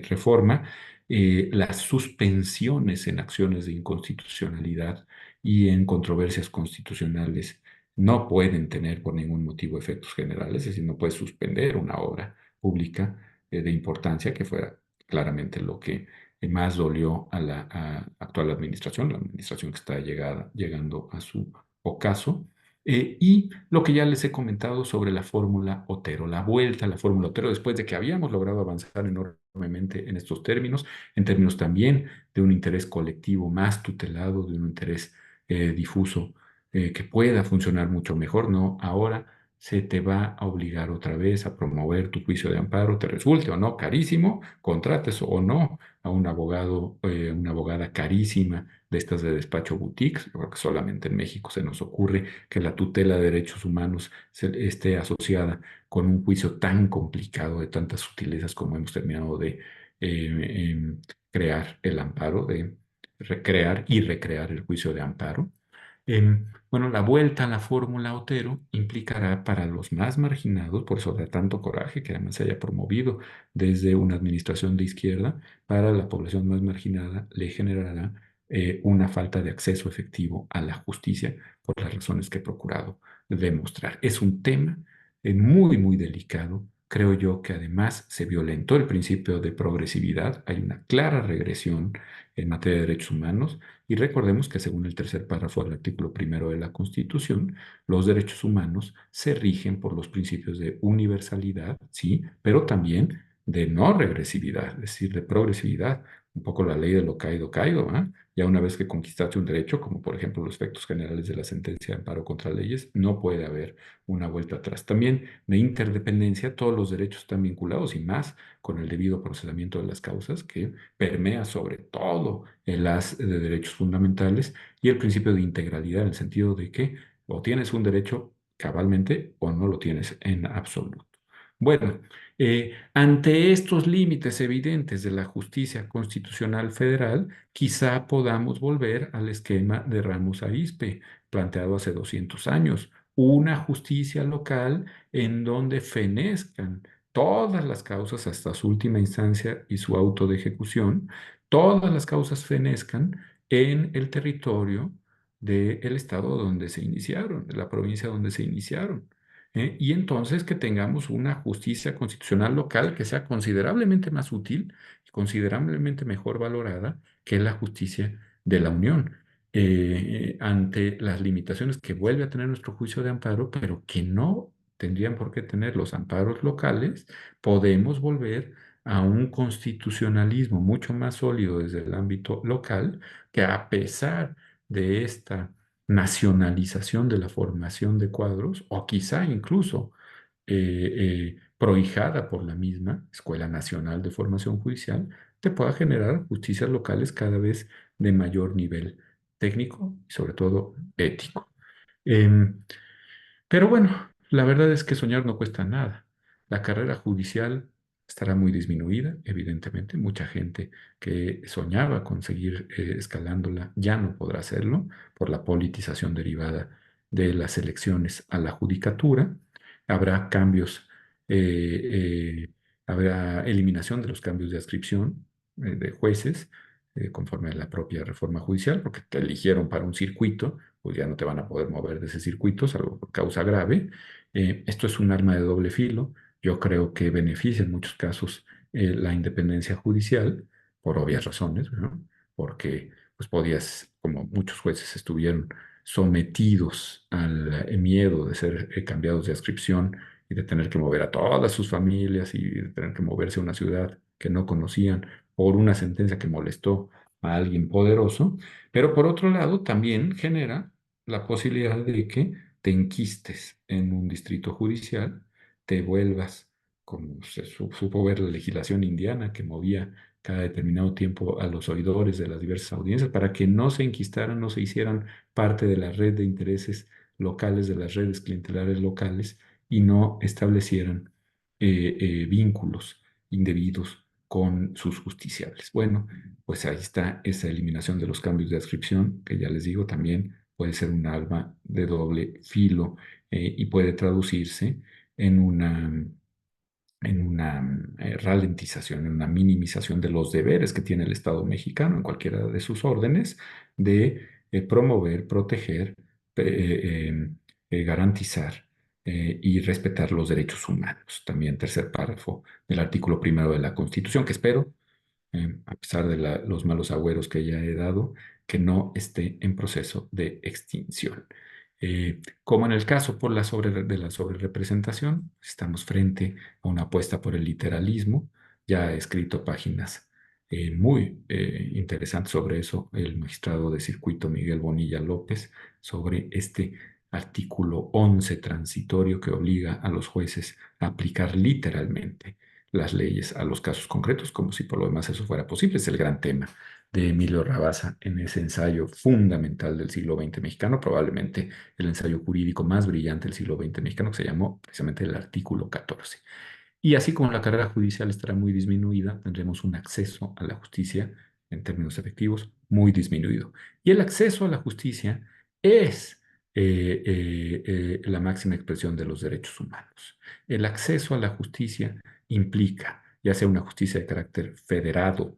reforma. Las suspensiones en acciones de inconstitucionalidad y en controversias constitucionales no pueden tener por ningún motivo efectos generales, es decir, no puedes suspender una obra pública de importancia que fuera claramente lo que más dolió a la actual administración, la administración que está llegando a su ocaso. Y lo que ya les he comentado sobre la fórmula Otero, la vuelta a la fórmula Otero, después de que habíamos logrado avanzar enormemente en estos términos, en términos también de un interés colectivo más tutelado, de un interés difuso que pueda funcionar mucho mejor, ¿no? Ahora se te va a obligar otra vez a promover tu juicio de amparo, te resulte o no carísimo, contrates o no a un abogado, una abogada carísima de estas de despacho boutiques. Yo creo que solamente en México se nos ocurre que la tutela de derechos humanos esté asociada con un juicio tan complicado, de tantas sutilezas como hemos terminado de crear el amparo, de recrear y recrear el juicio de amparo. Bueno, la vuelta a la fórmula Otero implicará para los más marginados, por eso da tanto coraje que además se haya promovido desde una administración de izquierda, para la población más marginada le generará una falta de acceso efectivo a la justicia por las razones que he procurado demostrar. Es un tema muy, muy delicado. Creo yo que además se violentó el principio de progresividad. Hay una clara regresión en materia de derechos humanos y recordemos que según el tercer párrafo del artículo primero de la Constitución, los derechos humanos se rigen por los principios de universalidad, sí, pero también de no regresividad, es decir, de progresividad, un poco la ley de lo caído, caído, ¿ah? Ya una vez que conquistaste un derecho, como por ejemplo los efectos generales de la sentencia de amparo contra leyes, no puede haber una vuelta atrás. También de interdependencia, todos los derechos están vinculados y más con el debido procesamiento de las causas que permea sobre todo el haz de derechos fundamentales y el principio de integralidad en el sentido de que o tienes un derecho cabalmente o no lo tienes en absoluto. Bueno, ante estos límites evidentes de la justicia constitucional federal, quizá podamos volver al esquema de Ramos Arizpe, planteado hace 200 años, una justicia local en donde fenezcan todas las causas hasta su última instancia y su auto de ejecución, todas las causas fenezcan en el territorio del estado donde se iniciaron, de la provincia donde se iniciaron. Y entonces que tengamos una justicia constitucional local que sea considerablemente más útil y considerablemente mejor valorada que la justicia de la Unión, ante las limitaciones que vuelve a tener nuestro juicio de amparo, pero que no tendrían por qué tener los amparos locales. Podemos volver a un constitucionalismo mucho más sólido desde el ámbito local, que a pesar de esta nacionalización de la formación de cuadros, o quizá incluso prohijada por la misma Escuela Nacional de Formación Judicial, te pueda generar justicias locales cada vez de mayor nivel técnico y sobre todo ético. Em, pero bueno, la verdad es que soñar no cuesta nada. La carrera judicial estará muy disminuida, evidentemente. Mucha gente que soñaba con seguir escalándola ya no podrá hacerlo por la politización derivada de las elecciones a la judicatura. Habrá cambios, habrá eliminación de los cambios de adscripción de jueces conforme a la propia reforma judicial, porque te eligieron para un circuito, pues ya no te van a poder mover de ese circuito, salvo por causa grave. Esto es un arma de doble filo. Yo creo que beneficia en muchos casos la independencia judicial, por obvias razones, ¿no? Porque pues podías, como muchos jueces estuvieron sometidos al miedo de ser cambiados de adscripción y de tener que mover a todas sus familias y de tener que moverse a una ciudad que no conocían por una sentencia que molestó a alguien poderoso, pero por otro lado también genera la posibilidad de que te enquistes en un distrito judicial, te vuelvas, como se supo ver la legislación indiana que movía cada determinado tiempo a los oidores de las diversas audiencias para que no se enquistaran, no se hicieran parte de la red de intereses locales, de las redes clientelares locales y no establecieran vínculos indebidos con sus justiciables. Bueno, pues ahí está esa eliminación de los cambios de adscripción, que ya les digo, también puede ser un arma de doble filo y puede traducirse en una ralentización, en una minimización de los deberes que tiene el Estado mexicano en cualquiera de sus órdenes de promover, proteger, garantizar y respetar los derechos humanos. También tercer párrafo del artículo primero de la Constitución, que espero a pesar de los malos agüeros que ya he dado, que no esté en proceso de extinción. Como en el caso de la sobrerepresentación, estamos frente a una apuesta por el literalismo. Ya he escrito páginas muy interesantes sobre eso, el magistrado de circuito Miguel Bonilla López, sobre este artículo 11 transitorio que obliga a los jueces a aplicar literalmente las leyes a los casos concretos, como si por lo demás eso fuera posible. Es el gran tema de Emilio Rabasa en ese ensayo fundamental del siglo XX mexicano, probablemente el ensayo jurídico más brillante del siglo XX mexicano, que se llamó precisamente el artículo 14. Y así como la carrera judicial estará muy disminuida, tendremos un acceso a la justicia en términos efectivos muy disminuido. Y el acceso a la justicia es la máxima expresión de los derechos humanos. El acceso a la justicia implica ya sea una justicia de carácter federado,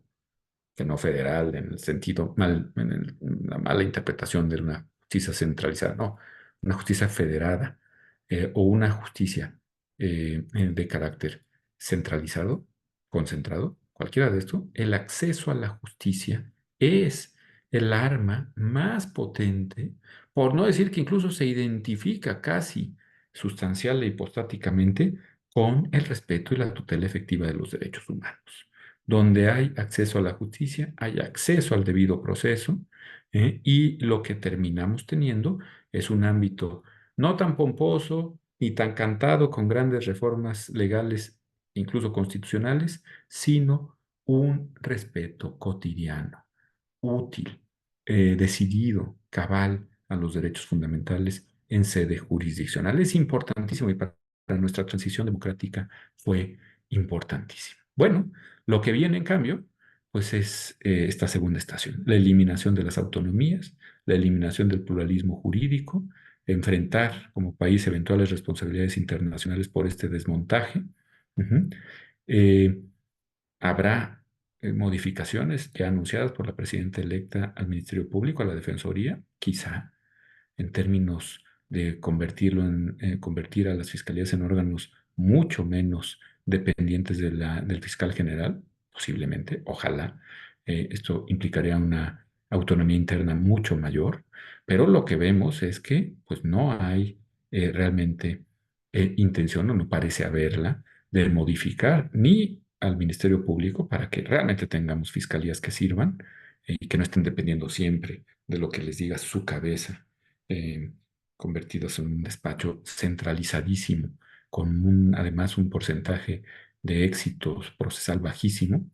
que no federal en el sentido mal, en la mala interpretación de una justicia centralizada, no, una justicia federada o una justicia de carácter centralizado, concentrado, cualquiera de esto, el acceso a la justicia es el arma más potente, por no decir que incluso se identifica casi sustancial e hipostáticamente con el respeto y la tutela efectiva de los derechos humanos. Donde hay acceso a la justicia, hay acceso al debido proceso, y lo que terminamos teniendo es un ámbito no tan pomposo ni tan cantado con grandes reformas legales, incluso constitucionales, sino un respeto cotidiano, útil, decidido, cabal a los derechos fundamentales en sede jurisdiccional. Es importantísimo y para nuestra transición democrática fue importantísimo. Bueno, lo que viene en cambio, pues es esta segunda estación, la eliminación de las autonomías, la eliminación del pluralismo jurídico, enfrentar como país eventuales responsabilidades internacionales por este desmontaje. Ujú. Eh, Habrá modificaciones ya anunciadas por la presidenta electa al Ministerio Público, a la Defensoría, quizá en términos de convertir a las fiscalías en órganos mucho menos dependientes del fiscal general, posiblemente, ojalá. Esto implicaría una autonomía interna mucho mayor, pero lo que vemos es que pues, no hay realmente intención, o no parece haberla, de modificar ni al Ministerio Público para que realmente tengamos fiscalías que sirvan y que no estén dependiendo siempre de lo que les diga su cabeza, eh, convertidos en un despacho centralizadísimo, con además un porcentaje de éxitos procesal bajísimo.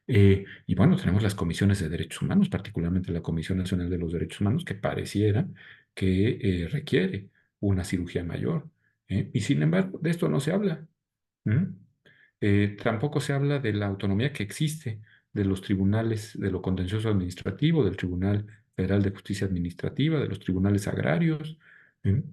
Y bueno, tenemos las comisiones de derechos humanos, particularmente la Comisión Nacional de los Derechos Humanos, que pareciera que requiere una cirugía mayor. Y sin embargo, de esto no se habla. ¿Mm? Tampoco se habla de la autonomía que existe de los tribunales de lo contencioso administrativo, del Tribunal Federal de Justicia Administrativa, de los tribunales agrarios.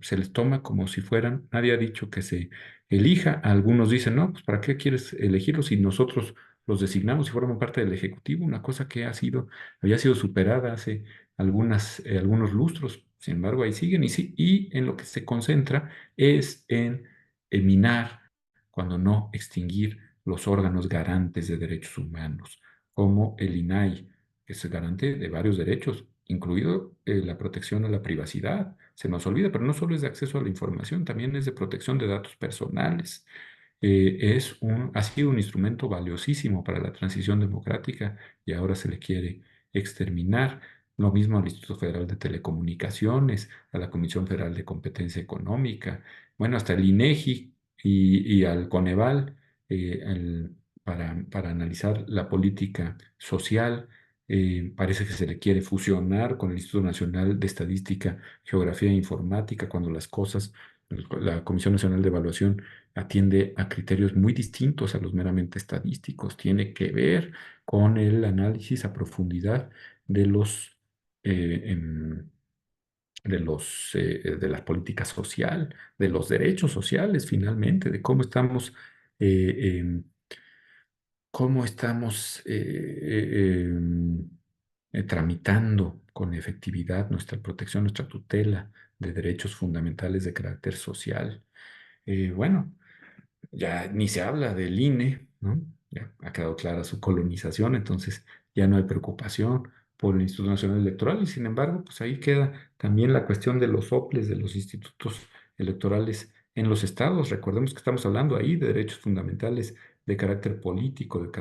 Se les toma como si fueran, nadie ha dicho que se elija. Algunos dicen, no, pues ¿para qué quieres elegirlos si nosotros los designamos y forman parte del Ejecutivo? Una cosa que había sido superada hace algunos lustros. Sin embargo, ahí siguen y, sí, y en lo que se concentra es en minar, cuando no extinguir los órganos garantes de derechos humanos, como el INAI, que es garante de varios derechos, incluido la protección a la privacidad. Se nos olvida, pero no solo es de acceso a la información, también es de protección de datos personales. Ha sido un instrumento valiosísimo para la transición democrática y ahora se le quiere exterminar. Lo mismo al Instituto Federal de Telecomunicaciones, a la Comisión Federal de Competencia Económica, bueno, hasta el INEGI y al Coneval, para analizar la política social. Parece que se le quiere fusionar con el Instituto Nacional de Estadística, Geografía e Informática, cuando la Comisión Nacional de Evaluación atiende a criterios muy distintos a los meramente estadísticos. Tiene que ver con el análisis a profundidad de eh, em, de la política social, de los derechos sociales, finalmente, de cómo estamos tramitando con efectividad nuestra protección, nuestra tutela de derechos fundamentales de carácter social. Bueno, ya ni se habla del INE, ¿no? Ya ha quedado clara su colonización, entonces ya no hay preocupación por el Instituto Nacional Electoral y sin embargo, pues ahí queda también la cuestión de los soples de los institutos electorales en los estados. Recordemos que estamos hablando ahí de derechos fundamentales de carácter político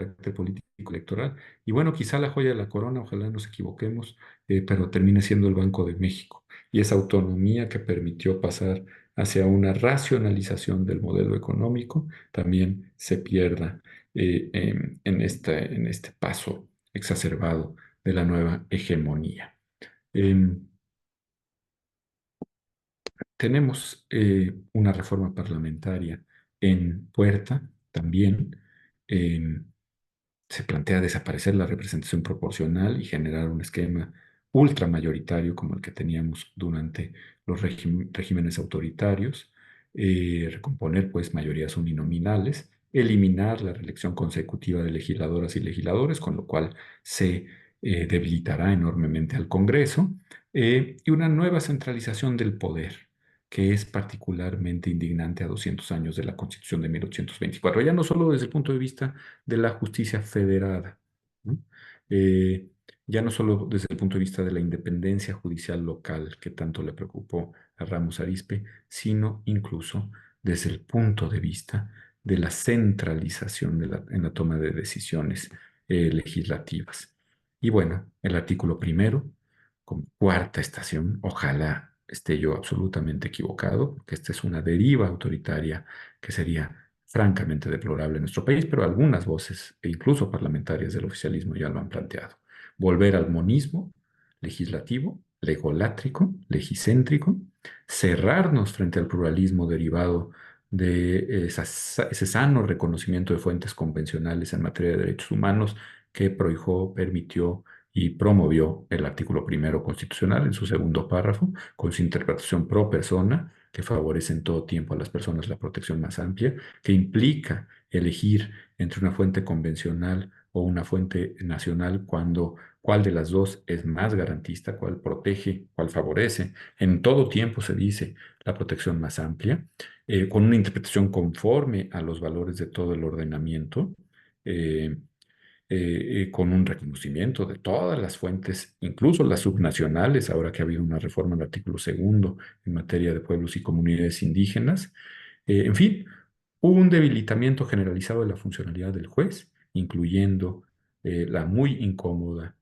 electoral. Y bueno, quizá la joya de la corona, ojalá nos equivoquemos, pero termine siendo el Banco de México y esa autonomía que permitió pasar hacia una racionalización del modelo económico, también se pierda en este paso exacerbado de la nueva hegemonía. Em, Tenemos una reforma parlamentaria en puerta también. em, Se plantea desaparecer la representación proporcional y generar un esquema ultramayoritario como el que teníamos durante los regímenes autoritarios, recomponer pues mayorías uninominales, eliminar la reelección consecutiva de legisladoras y legisladores, con lo cual se debilitará enormemente al Congreso, y una nueva centralización del poder, que es particularmente indignante a 200 años de la Constitución de 1824, ya no solo desde el punto de vista de la justicia federada, ¿no? Eh, ya no solo desde el punto de vista de la independencia judicial local que tanto le preocupó a Ramos Arizpe, sino incluso desde el punto de vista de la centralización en la toma de decisiones legislativas. Y bueno, el artículo primero, como cuarta estación, ojalá esté yo absolutamente equivocado, porque esta es una deriva autoritaria que sería francamente deplorable en nuestro país, pero algunas voces, e incluso parlamentarias del oficialismo, ya lo han planteado. Volver al monismo legislativo, legolátrico, legicéntrico, cerrarnos frente al pluralismo derivado de ese sano reconocimiento de fuentes convencionales en materia de derechos humanos que prohijó, permitió y promovió el artículo primero constitucional en su segundo párrafo, con su interpretación pro persona, que favorece en todo tiempo a las personas la protección más amplia, que implica elegir entre una fuente convencional o una fuente nacional cuál de las dos es más garantista, cuál protege, cuál favorece. En todo tiempo se dice la protección más amplia, con una interpretación conforme a los valores de todo el ordenamiento. eh, con un reconocimiento de todas las fuentes, incluso las subnacionales, ahora que ha habido una reforma al artículo segundo en materia de pueblos y comunidades indígenas. En fin, hubo un debilitamiento generalizado de la funcionalidad del juez, incluyendo la muy incómoda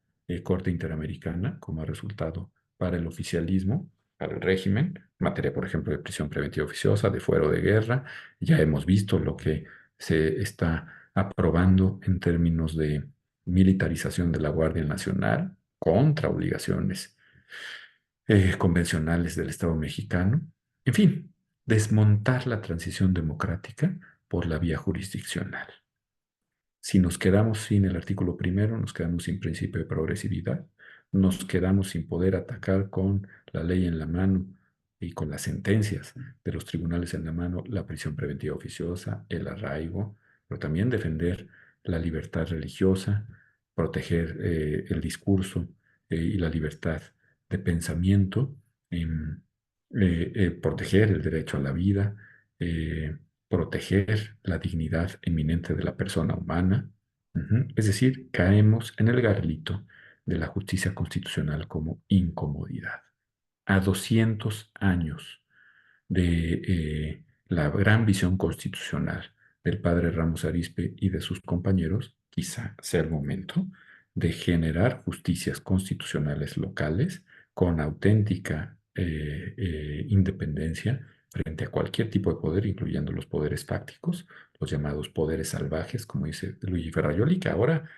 Corte Interamericana como resultado para el oficialismo, para el régimen, en materia, por ejemplo, de prisión preventiva oficiosa, de fuero de guerra. Ya hemos visto lo que se está aprobando en términos de militarización de la Guardia Nacional contra obligaciones convencionales del Estado mexicano. En fin, desmontar la transición democrática por la vía jurisdiccional. Si nos quedamos sin el artículo primero, nos quedamos sin principio de progresividad, nos quedamos sin poder atacar con la ley en la mano y con las sentencias de los tribunales en la mano la prisión preventiva oficiosa, el arraigo, pero también defender la libertad religiosa, proteger el discurso y la libertad de pensamiento, em, proteger el derecho a la vida, proteger la dignidad eminente de la persona humana. Ujú. Es decir, caemos en el garlito de la justicia constitucional como incomodidad. A 200 años de la gran visión constitucional del padre Ramos Arizpe y de sus compañeros, quizá sea el momento de generar justicias constitucionales locales con auténtica independencia frente a cualquier tipo de poder, incluyendo los poderes fácticos, los llamados poderes salvajes, como dice Luigi Ferrajoli, que ahora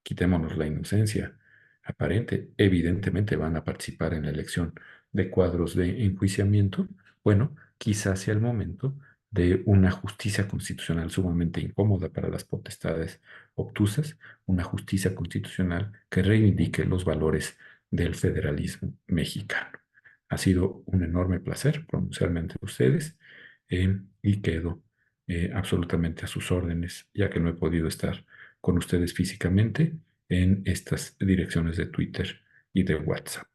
quitémonos la inocencia aparente, evidentemente van a participar en la elección de cuadros de enjuiciamiento. Bueno, quizás sea el momento de una justicia constitucional sumamente incómoda para las potestades obtusas, una justicia constitucional que reivindique los valores del federalismo mexicano. Ha sido un enorme placer pronunciarme ante ustedes y quedo absolutamente a sus órdenes, ya que no he podido estar con ustedes físicamente en estas direcciones de Twitter y de WhatsApp.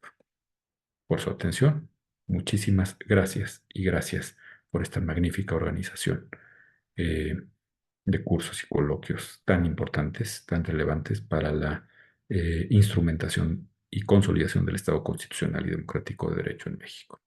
Por su atención, muchísimas gracias y gracias por esta magnífica organización eh, de cursos y coloquios tan importantes, tan relevantes para la instrumentación y consolidación del Estado constitucional y democrático de derecho en México.